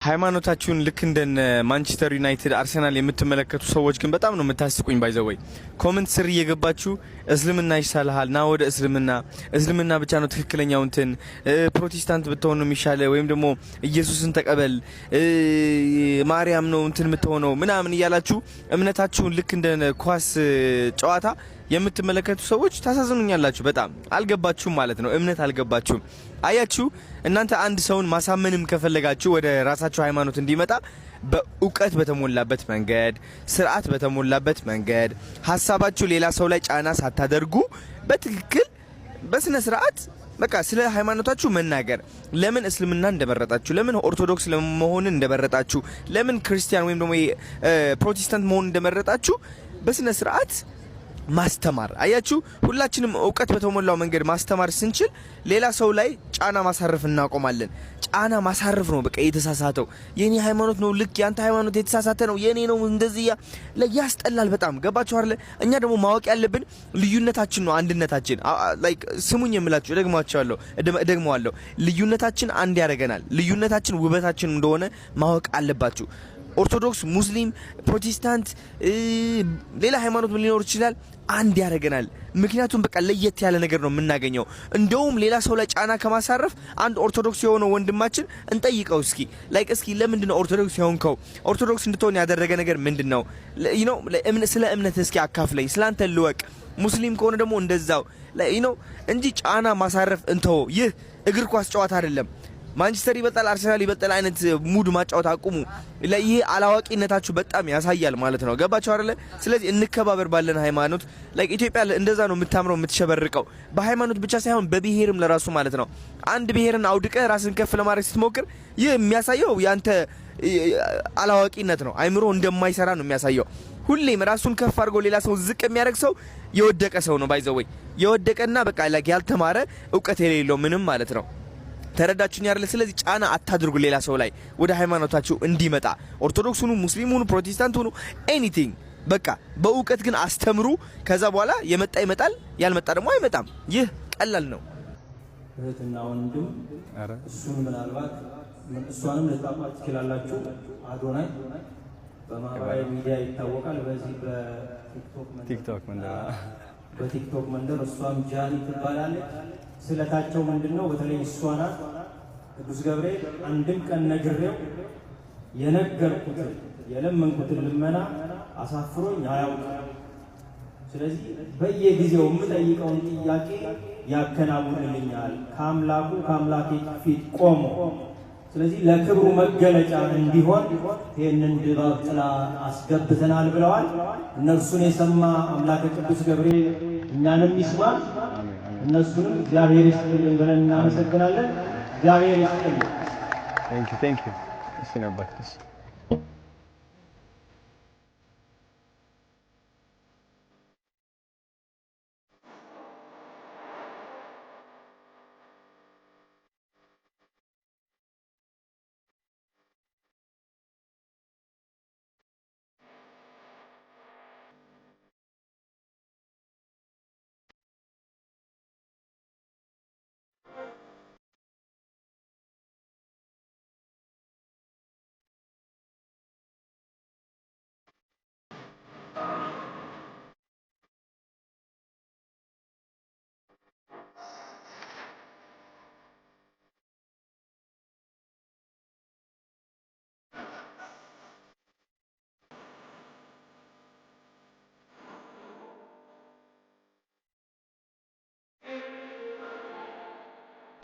ሃይማኖታችሁን ልክ እንደነ ማንቸስተር ዩናይትድ አርሰናል የምትመለከቱ ሰዎች ግን በጣም ነው የምታስቁኝ ባይዘወይ ኮሜንት ስር እየገባችሁ እስልምና ይሻላል ና ወደ እስልምና ብቻ ነው ትክክለኛው እንትን ፕሮቴስታንት ብትሆኑ ነው የሚሻለው ወይም ደግሞ ኢየሱስን ተቀበል ማርያም ነው እንትን የምትሆነው ምናምን እያላችሁ እምነታችሁን ልክ እንደነ ኳስ ጨዋታ የምትመለከቱ ሰዎች ታሳዝኑኛላችሁ በጣም አልገባችሁም ማለት ነው እምነት አልገባችሁም አያችሁ እናንተ አንድ ሰውን ማሳመንም ከፈለጋችሁ ወደ ራሳችሁ ሃይማኖት እንዲመጣ በእውቀት በተሞላበት መንገድ ስርዓት በተሞላበት መንገድ ሐሳባችሁ ሌላ ሰው ላይ ጫና ሳታደርጉ በትክክል በስነ ስርዓት በቃ ስለ ሃይማኖታችሁ መናገር ለምን እስልምና እንደመረጣችሁ ለምን ኦርቶዶክስ ለመሆን እንደመረጣችሁ ለምን ክርስቲያን ወይም ደግሞ ፕሮቴስታንት መሆን እንደመረጣችሁ በስነ ስርዓት ማስተማር አያችሁ ሁላችንም ዕውቀት በተሞላው መንገድ ማስተማር ስንችል ሌላ ሰው ላይ ጫና ማሳረፍ እናቆማለን ጫና ማሳረፍ ነው በቃ የተሳሳተው የኔ ሃይማኖት ነው ልክ ያንተ ሃይማኖት የተሳሳተ ነው የኔ ነው እንደዚህ ያስጠላል በጣም ገባችሁ አይደል እኛ ደግሞ ማወቅ ያለብን ልዩነታችን ነው አንድነታችን ላይክ ስሙኝ የምላችሁ ደግመዋለሁ ልዩነታችን አንድ ያደርገናል ልዩነታችን ውበታችን እንደሆነ ማወቅ አለባችሁ ኦርቶዶክስ ሙስሊም ፕሮቴስታንት ሌላ ሃይማኖት ምን ሊኖር ይችላል አንድ ያደርገናል ምክንያቱም በቃ ለየት ያለ ነገር ነው የምናገኘው እንደውም ሌላ ሰው ላይ ጫና ከማሳረፍ አንድ ኦርቶዶክስ የሆነ ወንድማችን እንጠይቀው እስኪ ለምንድነው ኦርቶዶክስ የሆንከው ኦርቶዶክስ እንድትሆን ያደረገ ነገር ምንድነው ስለ እምነት እስኪ አካፍለኝ ስላንተ ልወቅ ሙስሊም ከሆነ ደግሞ እንደዛው እንጂ ጫና ማሳረፍ እንተው ይህ እግር ኳስ ጨዋታ አይደለም ማንቸስተር ይበልጣል አርሰናል ይበልጣል አይነት ሙድ ማጫወት አቁሙ ለይሄ አላዋቂነታችሁ በጣም ያሳያል ማለት ነው ገባችሁ አይደለ ስለዚህ እንከባበር ባለን ሃይማኖት ላይክ ኢትዮጵያ እንደዛ ነው የምታምረው የምትሸበርቀው በሃይማኖት ብቻ ሳይሆን በብሔርም ለራሱ ማለት ነው አንድ ብሔርን አውድቀ ራስን ከፍ ለማድረግ ስትሞክር ይህ የሚያሳየው ያንተ አላዋቂነት ነው አይምሮ እንደማይሰራ ነው የሚያሳየው ሁሌም ራሱን ከፍ አድርጎ ሌላ ሰው ዝቅ የሚያደርግ ሰው የወደቀ ሰው ነው ባይዘወይ የወደቀና በቃ ላይክ ያልተማረ ዕውቀት የሌለው ምንም ማለት ነው ተረዳችሁኝ አይደል ስለዚህ ጫና አታድርጉ ሌላ ሰው ላይ ወደ ሃይማኖታችሁ እንዲመጣ ኦርቶዶክስ ሁኑ ሙስሊም ሁኑ ፕሮቴስታንት ሁኑ ኤኒቲንግ በቃ በእውቀት ግን አስተምሩ ከዛ በኋላ የመጣ ይመጣል ያልመጣ ደግሞ አይመጣም ይህ ቀላል ነው እህትና ወንድም እሱን ምናልባት እሷንም ልታውቋት ትችላላችሁ አዶናይ በማህበራዊ ሚዲያ ይታወቃል በዚህ በቲክቶክ መንደር እሷም ጃኒ ትባላለች ስለታቸው ምንድነው በተለይ እሷና ቅዱስ ገብርኤል አንድም ቀን ነግሬው የነገርኩት የለመንኩት ልመና አሳፍሮኝ አያውቅም ስለዚህ በየጊዜው የምጠይቀውን ጥያቄ ያከናውንልኛል ከአምላኬ ፊት ቆሞ ስለዚህ ለክብሩ መገለጫ እንዲሆን ይሄንን ድባብ ጥላ አስገብተናል ብለዋል እነርሱን የሰማ አምላክ ቅዱስ ገብርኤል እኛንም ይስማ እነሱንም እግዚአብሔር ይስጥልን ብለን እናመሰግናለን እግዚአብሔር ይስጥልን Thank you እሺ ነበር